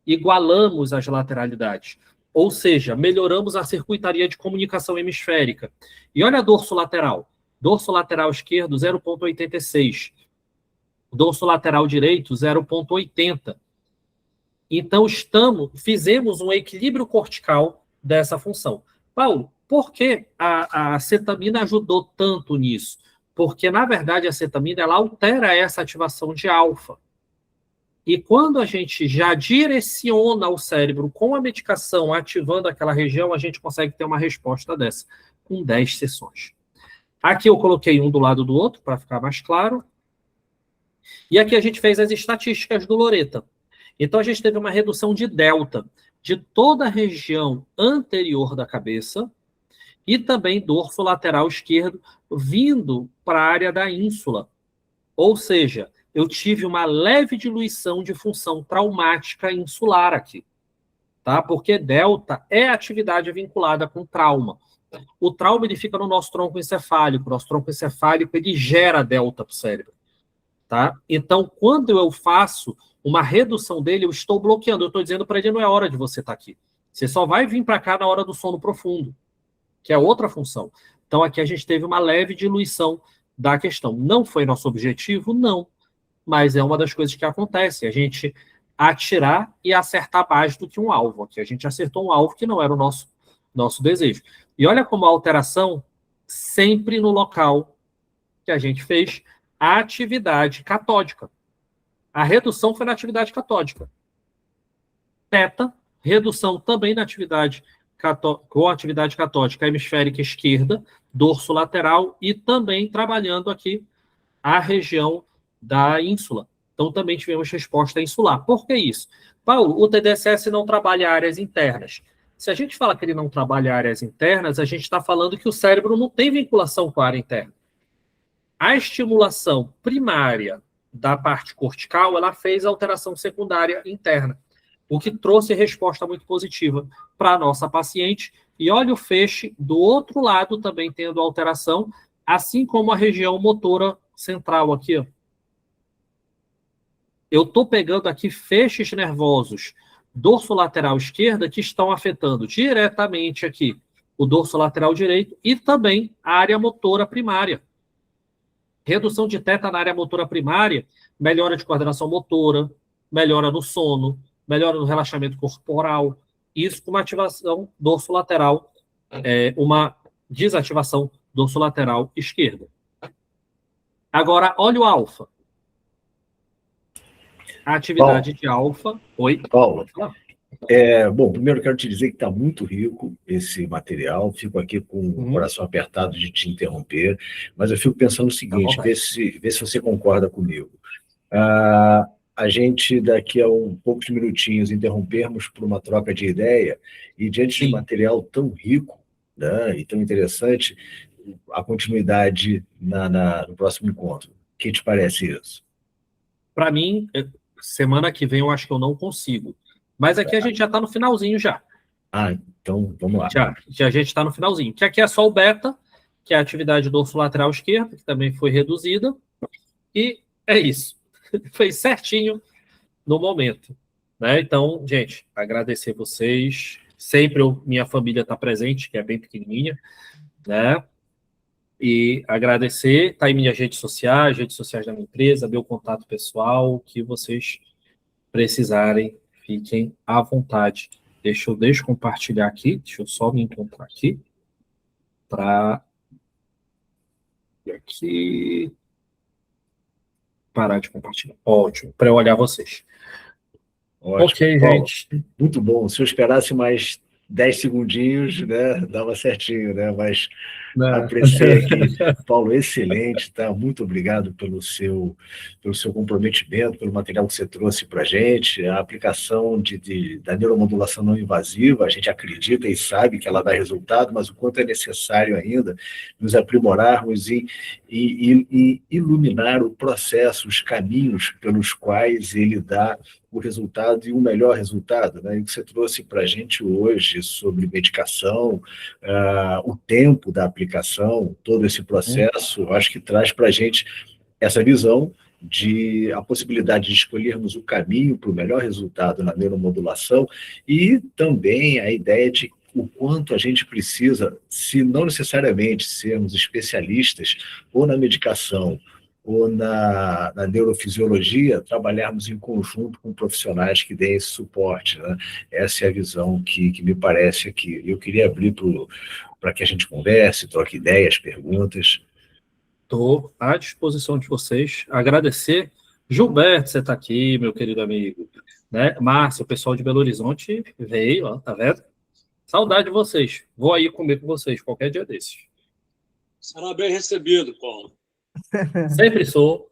Igualamos as lateralidades. Ou seja, melhoramos a circuitaria de comunicação hemisférica. E olha a dorso lateral. Dorso lateral esquerdo, 0,86. Dorso lateral direito, 0,80. Então, fizemos um equilíbrio cortical dessa função. Paulo, por que a acetamina ajudou tanto nisso? Porque, na verdade, a acetamina ela altera essa ativação de alfa. E quando a gente já direciona o cérebro com a medicação ativando aquela região, a gente consegue ter uma resposta dessa, com 10 sessões. Aqui eu coloquei um do lado do outro, para ficar mais claro. E aqui a gente fez as estatísticas do Loreta. Então, a gente teve uma redução de delta de toda a região anterior da cabeça e também dorso lateral esquerdo, vindo para a área da ínsula. Ou seja, eu tive uma leve diluição de função traumática insular aqui. tá? Porque delta é atividade vinculada com trauma. O trauma ele fica no nosso tronco encefálico. O nosso tronco encefálico ele gera delta para o cérebro, tá? Então, quando eu faço uma redução dele, eu estou bloqueando. Eu estou dizendo para ele, não é hora de você estar aqui. Você só vai vir para cá na hora do sono profundo, que é outra função. Então, aqui a gente teve uma leve diluição da questão. Não foi nosso objetivo? Não. Mas é uma das coisas que acontece. A gente atirar e acertar mais do que um alvo. Aqui a gente acertou um alvo que não era o nosso desejo. E olha como a alteração, sempre no local que a gente fez a atividade catódica. A redução foi na atividade catódica. Teta, redução também na atividade com a atividade catódica hemisférica esquerda, dorso lateral e também trabalhando aqui a região da ínsula. Então também tivemos resposta insular. Por que isso? Paulo, o TDSS não trabalha áreas internas. Se a gente fala que ele não trabalha áreas internas, a gente está falando que o cérebro não tem vinculação com a área interna. A estimulação primária da parte cortical, ela fez alteração secundária interna, o que trouxe resposta muito positiva para a nossa paciente. E olha o feixe do outro lado também tendo alteração, assim como a região motora central aqui. Ó. Eu estou pegando aqui feixes nervosos dorso lateral esquerda que estão afetando diretamente aqui o dorso lateral direito e também a área motora primária. Redução de teta na área motora primária, melhora de coordenação motora, melhora no sono, melhora no relaxamento corporal, isso com uma ativação dorso lateral, uma desativação dorso lateral esquerda. Agora, olha o alfa. A atividade de alfa... Oi? Paulo, bom, primeiro quero te dizer que está muito rico esse material, fico aqui com o coração apertado de te interromper, mas eu fico pensando o seguinte, vê se você concorda comigo. A gente, daqui a poucos minutinhos, interrompermos por uma troca de ideia, e diante de um material tão rico, né, e tão interessante, a continuidade no próximo encontro. O que te parece isso? Para mim, semana que vem eu acho que eu não consigo. Mas aqui a gente já está no finalzinho já. Então vamos lá. Já a gente está no finalzinho. Que aqui é só o beta, que é a atividade dorso lateral esquerda, que também foi reduzida. E é isso. Foi certinho no momento. Né? Então, gente, agradecer vocês. Sempre minha família está presente, que é bem pequenininha. Né? E agradecer, tá aí minhas redes sociais da minha empresa, meu contato pessoal, o que vocês precisarem, fiquem à vontade. Deixa eu descompartilhar aqui, deixa eu só me encontrar aqui, para aqui parar de compartilhar. Ótimo, para eu olhar vocês. Ótimo. Ok, Paulo, gente. muito bom. Se eu esperasse mais 10 segundinhos, né, dava certinho, né? Mas apreciei aqui. Paulo, excelente, tá? Muito obrigado pelo seu comprometimento, pelo material que você trouxe para a gente. A aplicação da neuromodulação não invasiva, a gente acredita e sabe que ela dá resultado, mas o quanto é necessário ainda nos aprimorarmos e iluminar o processo, os caminhos pelos quais ele dá o resultado e o melhor resultado, né? E o que você trouxe para a gente hoje sobre medicação, o tempo da aplicação, todo esse processo, eu acho que traz para a gente essa visão de a possibilidade de escolhermos o caminho para o melhor resultado na neuromodulação e também a ideia de o quanto a gente precisa, se não necessariamente sermos especialistas ou na medicação ou na neurofisiologia, trabalharmos em conjunto com profissionais que deem esse suporte, né? Essa é a visão que me parece aqui. Eu queria abrir para que a gente converse, troque ideias, perguntas. Estou à disposição de vocês. Agradecer. Gilberto, você está aqui, meu querido amigo. Né? Márcio, o pessoal de Belo Horizonte veio, ó, tá vendo? Saudade de vocês. Vou aí comer com vocês qualquer dia desses. Será bem recebido, Paulo. Sempre sou.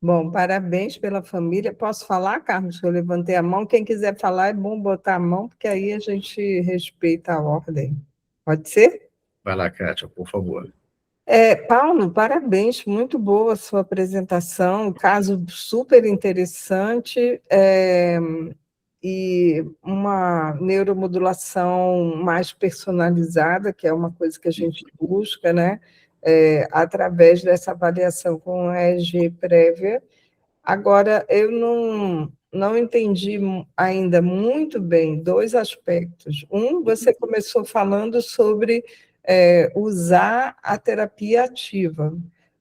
Bom, parabéns pela família. Posso falar, Carlos? Eu levantei a mão. Quem quiser falar, é bom botar a mão, porque aí a gente respeita a ordem. Pode ser? Vai lá, Kátia, por favor. Paulo, parabéns. Muito boa a sua apresentação. Um caso super interessante. e uma neuromodulação mais personalizada, que é uma coisa que a gente busca, né? Através dessa avaliação com EEG prévia. Agora, eu não entendi ainda muito bem dois aspectos. Você começou falando sobre usar a terapia ativa.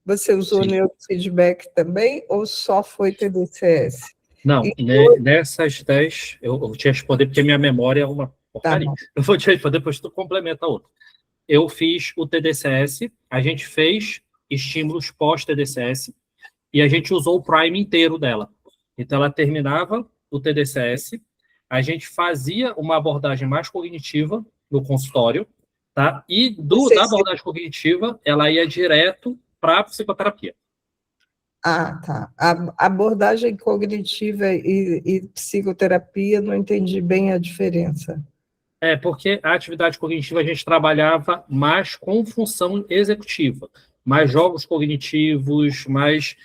Você usou Sim. neurofeedback também ou só foi TDCS? Não, E nessas 10, eu vou te responder porque minha memória é uma Tá porcaria. bom. Eu vou te responder, depois tu complementa a outra. Eu fiz o TDCS, a gente fez estímulos pós-TDCS e a gente usou o Prime inteiro dela. Então, ela terminava o TDCS, a gente fazia uma abordagem mais cognitiva no consultório, tá? E da abordagem cognitiva, ela ia direto para a psicoterapia. Ah, tá. A abordagem cognitiva e psicoterapia, não entendi bem a diferença. Porque a atividade cognitiva a gente trabalhava mais com função executiva, mais jogos cognitivos, mais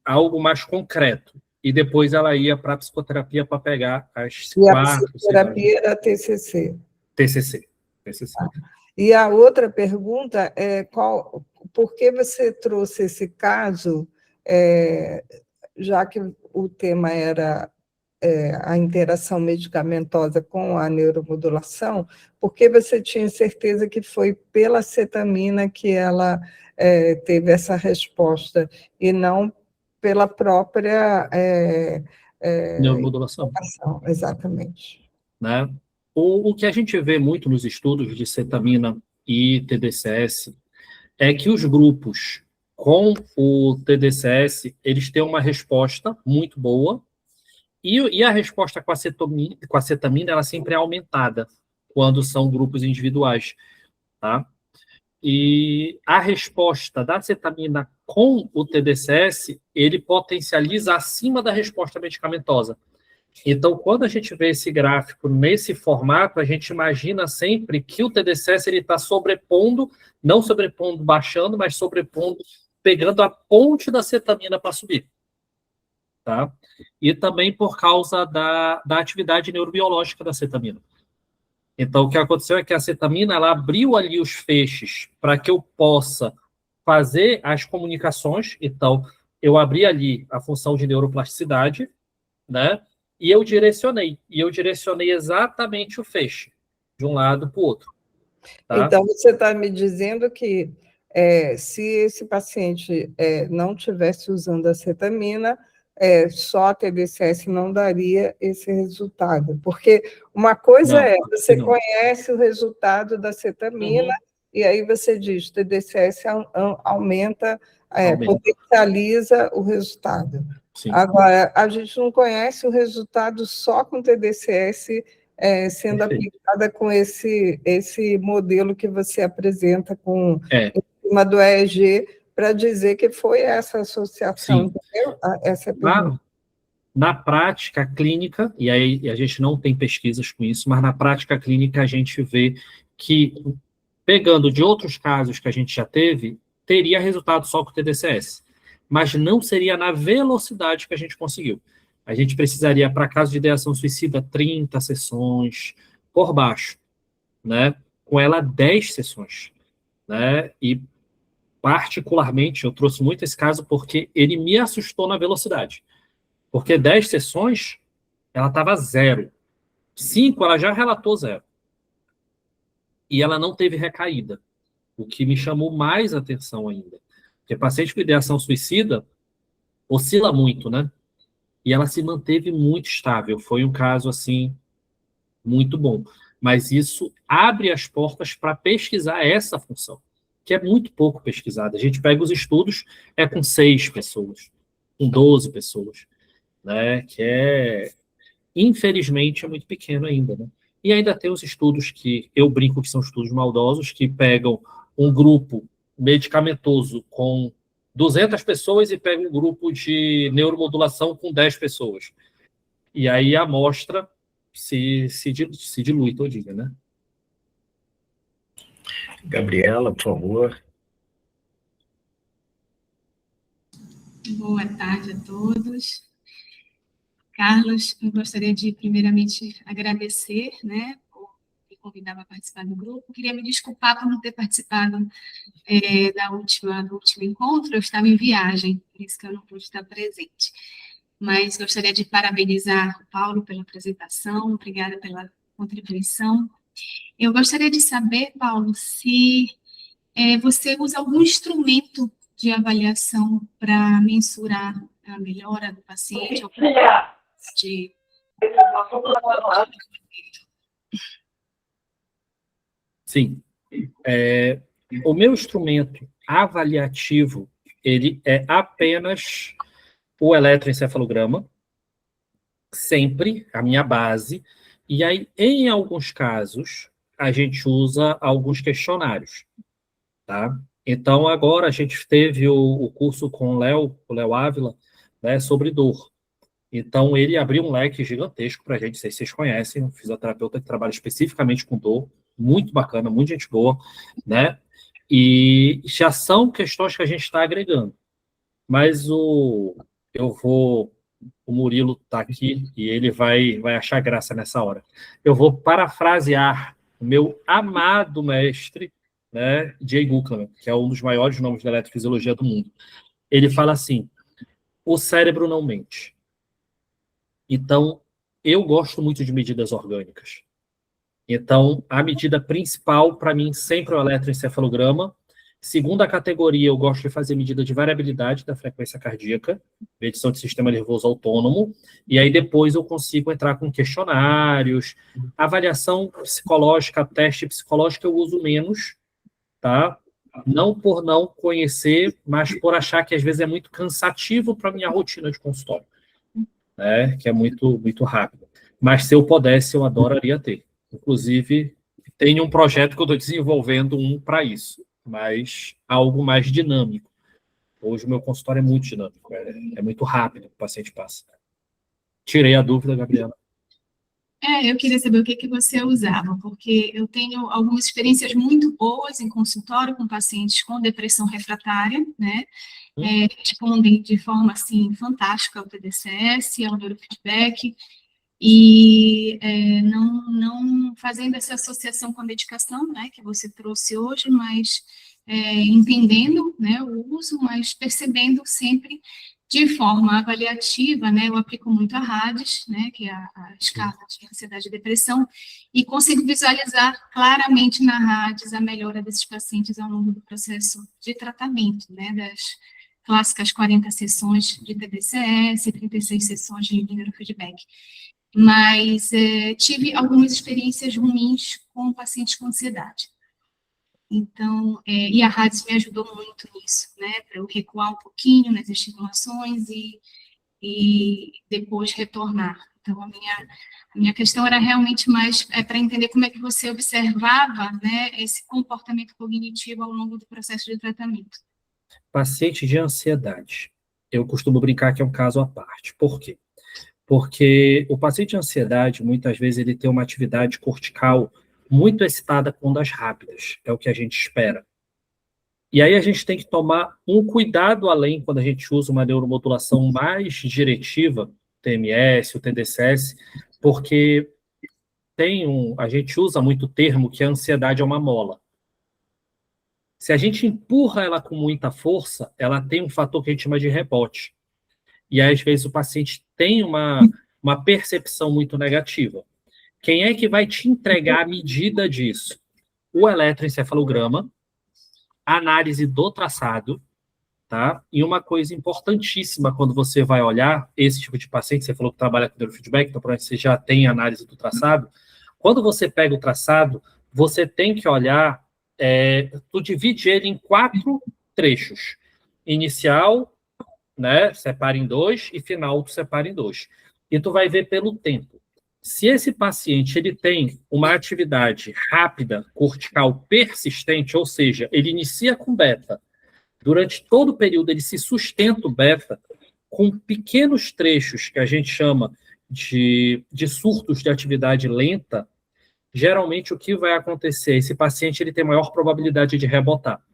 algo mais concreto. E depois ela ia para a psicoterapia para pegar as E a 4, 6 horas. psicoterapia era TCC. TCC. E a outra pergunta é por que você trouxe esse caso, já que o tema era a interação medicamentosa com a neuromodulação, por que você tinha certeza que foi pela cetamina que ela teve essa resposta e não pela própria Neuromodulação. Exatamente. Né? O que a gente vê muito nos estudos de cetamina e TDCS é que os grupos com o TDCS, eles têm uma resposta muito boa, e a resposta com a cetamina ela sempre é aumentada quando são grupos individuais, tá? E a resposta da cetamina com o TDCS, ele potencializa acima da resposta medicamentosa. Então, quando a gente vê esse gráfico nesse formato, a gente imagina sempre que o TDCS está sobrepondo, não sobrepondo baixando, mas sobrepondo, pegando a ponte da cetamina para subir. Tá? E também por causa da atividade neurobiológica da cetamina. Então, o que aconteceu é que a cetamina ela abriu ali os feixes para que eu possa fazer as comunicações. Então, eu abri ali a função de neuroplasticidade, né? E eu direcionei exatamente o feixe, de um lado para o outro. Tá? Então, você está me dizendo que se esse paciente não tivesse usando a cetamina, só a TDCS não daria esse resultado. Porque uma coisa você conhece o resultado da cetamina, e aí você diz, TDCS aumenta, potencializa o resultado. Sim. Agora, a gente não conhece o resultado só com TDCS sendo aplicada com esse modelo que você apresenta em cima do EEG, para dizer que foi essa associação, entendeu? Essa é a pergunta. Na prática clínica, e aí a gente não tem pesquisas com isso, mas na prática clínica a gente vê que, pegando de outros casos que a gente já teve, teria resultado só com o TDCS, mas não seria na velocidade que a gente conseguiu. A gente precisaria, para caso de ideação suicida, 30 sessões por baixo, né? Com ela 10 sessões, né? E, particularmente, eu trouxe muito esse caso porque ele me assustou na velocidade. Porque 10 sessões, ela estava 0. 5, ela já relatou 0. E ela não teve recaída, o que me chamou mais atenção ainda. Porque paciente com ideação suicida oscila muito, né? E ela se manteve muito estável. Foi um caso, assim, muito bom. Mas isso abre as portas para pesquisar essa função, que é muito pouco pesquisada. A gente pega os estudos, com 6 pessoas, com 12 pessoas, né? Que infelizmente, é muito pequeno ainda, né? E ainda tem os estudos que eu brinco que são estudos maldosos, que pegam um grupo medicamentoso com 200 pessoas e pegam um grupo de neuromodulação com 10 pessoas. E aí a amostra se dilui todinha, né? Gabriela, por favor. Boa tarde a todos. Carlos, eu gostaria de, primeiramente, agradecer, né, por me convidar para participar do grupo. Queria me desculpar por não ter participado do último encontro, eu estava em viagem, por isso que eu não pude estar presente. Mas gostaria de parabenizar o Paulo pela apresentação, obrigada pela contribuição. Eu gostaria de saber, Paulo, se você usa algum instrumento de avaliação para mensurar a melhora do paciente, ou de... Sim. O meu instrumento avaliativo, ele é apenas o eletroencefalograma, sempre a minha base, e aí, em alguns casos, a gente usa alguns questionários, tá? Então, agora a gente teve o curso com o Léo Ávila, né, sobre dor. Então, ele abriu um leque gigantesco para a gente, não sei se vocês conhecem, um fisioterapeuta que trabalha especificamente com dor, muito bacana, muita gente boa, né? E já são questões que a gente está agregando. Mas o Murilo está aqui e ele vai achar graça nessa hora. Eu vou parafrasear o meu amado mestre, né, Jay Buchman, que é um dos maiores nomes da eletrofisiologia do mundo. Ele fala assim: o cérebro não mente. Então, eu gosto muito de medidas orgânicas. Então, a medida principal, para mim, sempre é o eletroencefalograma. Segunda categoria, eu gosto de fazer medida de variabilidade da frequência cardíaca, medição de sistema nervoso autônomo, e aí depois eu consigo entrar com questionários, avaliação psicológica, teste psicológico eu uso menos, tá? Não por não conhecer, mas por achar que às vezes é muito cansativo para a minha rotina de consultório, né? Que é muito, muito rápido. Mas se eu pudesse, eu adoraria ter. Inclusive, tem um projeto que eu estou desenvolvendo para isso, mas algo mais dinâmico. Hoje o meu consultório é muito dinâmico, é muito rápido que o paciente passa. Tirei a dúvida, Gabriela. Eu queria saber o que você usava, porque eu tenho algumas experiências muito boas em consultório com pacientes com depressão refratária, né? Respondem de forma, assim, fantástica ao TDCS, ao neurofeedback, e não fazendo essa associação com a medicação, né, que você trouxe hoje, mas entendendo, né, o uso, mas percebendo sempre de forma avaliativa, né, eu aplico muito a RADS, né, que é a escala de ansiedade e depressão, e consigo visualizar claramente na RADS a melhora desses pacientes ao longo do processo de tratamento, né, das clássicas 40 sessões de TDCS, 36 sessões de neurofeedback. Mas tive algumas experiências ruins com pacientes com ansiedade. Então, e a RADS me ajudou muito nisso, né, para eu recuar um pouquinho nas estimulações e depois retornar. Então, a minha questão era realmente mais para entender como é que você observava, né, esse comportamento cognitivo ao longo do processo de tratamento. Paciente de ansiedade. Eu costumo brincar que é um caso à parte. Por quê? Porque o paciente de ansiedade, muitas vezes, ele tem uma atividade cortical muito excitada com ondas rápidas, é o que a gente espera. E aí a gente tem que tomar um cuidado além quando a gente usa uma neuromodulação mais diretiva, o TMS, o TDCS, porque a gente usa muito o termo que a ansiedade é uma mola. Se a gente empurra ela com muita força, ela tem um fator que a gente chama de rebote. E aí, às vezes, o paciente tem uma percepção muito negativa. Quem é que vai te entregar a medida disso? O eletroencefalograma, a análise do traçado, tá? E uma coisa importantíssima quando você vai olhar esse tipo de paciente, você falou que trabalha com neurofeedback, então provavelmente você já tem análise do traçado. Quando você pega o traçado, você tem que olhar, tu divide ele em 4 trechos. Inicial, né, separa em 2, e final tu separa em 2. E tu vai ver pelo tempo. Se esse paciente ele tem uma atividade rápida, cortical persistente, ou seja, ele inicia com beta, durante todo o período ele se sustenta o beta, com pequenos trechos que a gente chama de surtos de atividade lenta, geralmente o que vai acontecer? Esse paciente ele tem maior probabilidade de rebotar.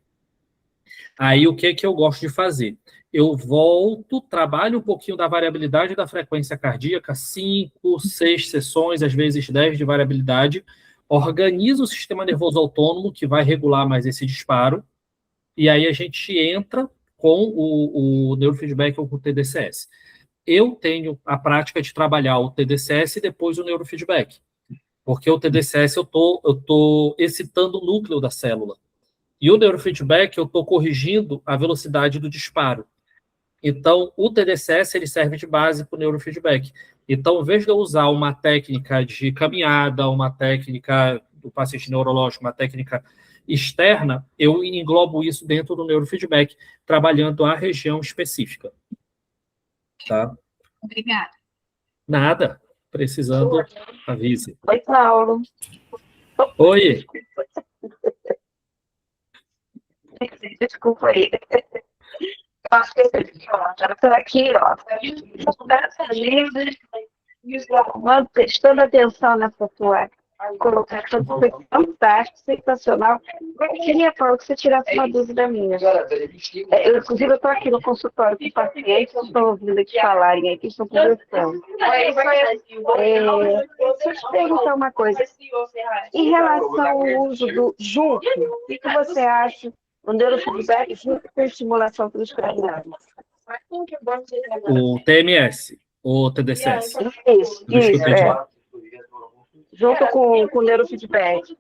Aí, o que eu gosto de fazer? Eu volto, trabalho um pouquinho da variabilidade da frequência cardíaca, 5, 6 sessões, às vezes 10 de variabilidade, organizo o sistema nervoso autônomo, que vai regular mais esse disparo, e aí a gente entra com o neurofeedback ou com o TDCS. Eu tenho a prática de trabalhar o TDCS e depois o neurofeedback, porque o TDCS eu tô excitando o núcleo da célula, e o neurofeedback eu estou corrigindo a velocidade do disparo. Então, o TDCS ele serve de base para o neurofeedback. Então, ao invés de eu usar uma técnica de caminhada, uma técnica do paciente neurológico, uma técnica externa, eu englobo isso dentro do neurofeedback, trabalhando a região específica. Tá? Obrigada. Nada. Precisando, avise. Oi, Paulo. Oi. Desculpa aí. Eu acho que eu estou aqui, ó. Prestando atenção nessa tua colocação, foi fantástico, sensacional. Eu queria, Paulo, que você tirasse uma dúvida minha. Inclusive, eu estou aqui no consultório com pacientes, eu estou ouvindo aqui falarem aqui, estão conversando. Deixa eu te perguntar uma coisa. Em relação ao uso do junto, o que você acha do neurofeedback junto com a estimulação transcraniana? O TMS, o TDCS. Isso, junto com o neurofeedback.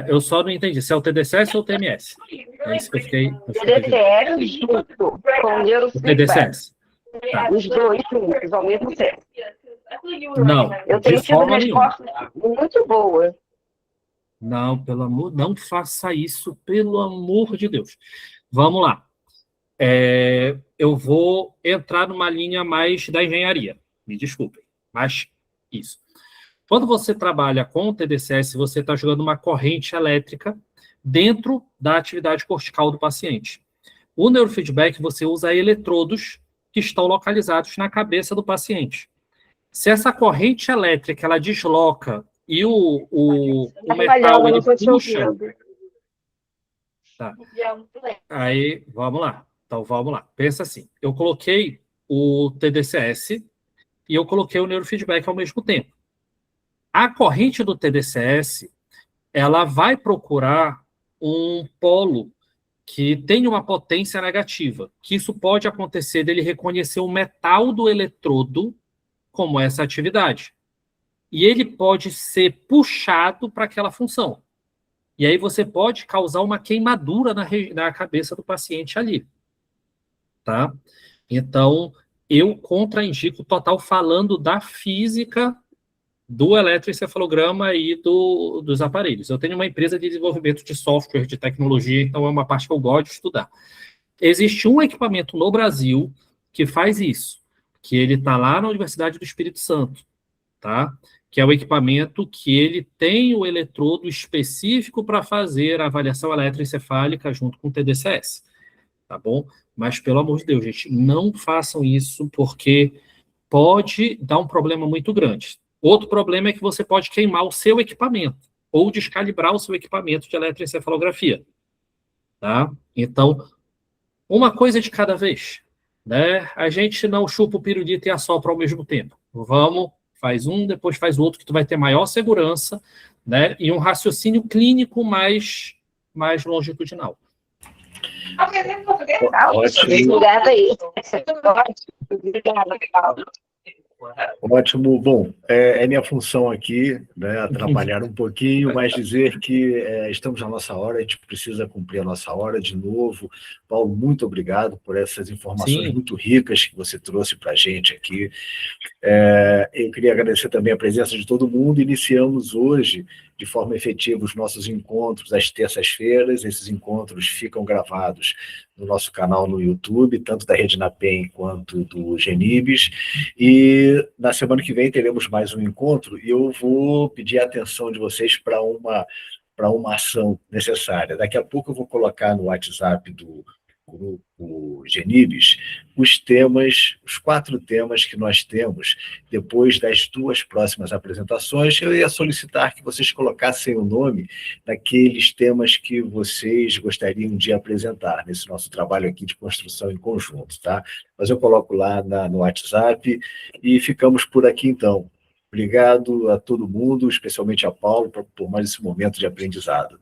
Eu só não entendi se é o TDCS ou o TMS. É isso que eu fiquei. TDCS junto com o O neurofeedback. TDCS. Tá. Os dois juntos, ao mesmo tempo. Não, Eu de tenho tido forma nenhuma. respostas muito boas. Não, pelo amor, não faça isso, pelo amor de Deus. Vamos lá. Eu vou entrar numa linha mais da engenharia. Me desculpem, mas isso. Quando você trabalha com o TDCS, você está jogando uma corrente elétrica dentro da atividade cortical do paciente. O neurofeedback, você usa eletrodos que estão localizados na cabeça do paciente. Se essa corrente elétrica ela desloca e o metal ele puxa... Tá. Aí, vamos lá. Então, vamos lá. Pensa assim. Eu coloquei o TDCS e eu coloquei o neurofeedback ao mesmo tempo. A corrente do TDCS, ela vai procurar um polo que tem uma potência negativa, que isso pode acontecer dele reconhecer o metal do eletrodo como essa atividade. E ele pode ser puxado para aquela função. E aí você pode causar uma queimadura na cabeça do paciente ali. Tá? Então, eu contraindico total falando da física do eletroencefalograma e dos aparelhos. Eu tenho uma empresa de desenvolvimento de software, de tecnologia, então é uma parte que eu gosto de estudar. Existe um equipamento no Brasil que faz isso, que ele está lá na Universidade do Espírito Santo, tá? Que é o equipamento que ele tem o eletrodo específico para fazer a avaliação eletroencefálica junto com o TDCS, tá bom? Mas, pelo amor de Deus, gente, não façam isso, porque pode dar um problema muito grande. Outro problema é que você pode queimar o seu equipamento, ou descalibrar o seu equipamento de eletroencefalografia, tá? Então, uma coisa de cada vez, né? A gente não chupa o pirulito e assopra ao mesmo tempo. Vamos, faz um, depois faz o outro, que tu vai ter maior segurança, né? E um raciocínio clínico mais longitudinal. Ótimo. Obrigada aí. Obrigada, Paulo. Ótimo. Bom, é minha função aqui, né, trabalhar um pouquinho, mas dizer que estamos na nossa hora, a gente precisa cumprir a nossa hora de novo. Paulo, muito obrigado por essas informações Sim. muito ricas que você trouxe para a gente aqui. Eu queria agradecer também a presença de todo mundo. Iniciamos hoje, de forma efetiva, os nossos encontros às terças-feiras. Esses encontros ficam gravados no nosso canal no YouTube, tanto da Rede NAPEM quanto do Genibes. E na semana que vem teremos mais um encontro e eu vou pedir a atenção de vocês para uma ação necessária. Daqui a pouco eu vou colocar no WhatsApp do grupo Genibes, os 4 temas que nós temos depois das 2 próximas apresentações. Eu ia solicitar que vocês colocassem o nome daqueles temas que vocês gostariam de apresentar nesse nosso trabalho aqui de construção em conjunto, tá? Mas eu coloco lá no WhatsApp e ficamos por aqui, então. Obrigado a todo mundo, especialmente a Paulo, por mais esse momento de aprendizado.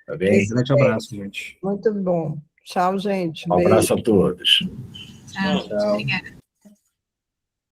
Tá bem? Um grande abraço, gente. Muito bom. Tchau, gente. Um abraço a todos. Tchau. Tchau. Obrigada.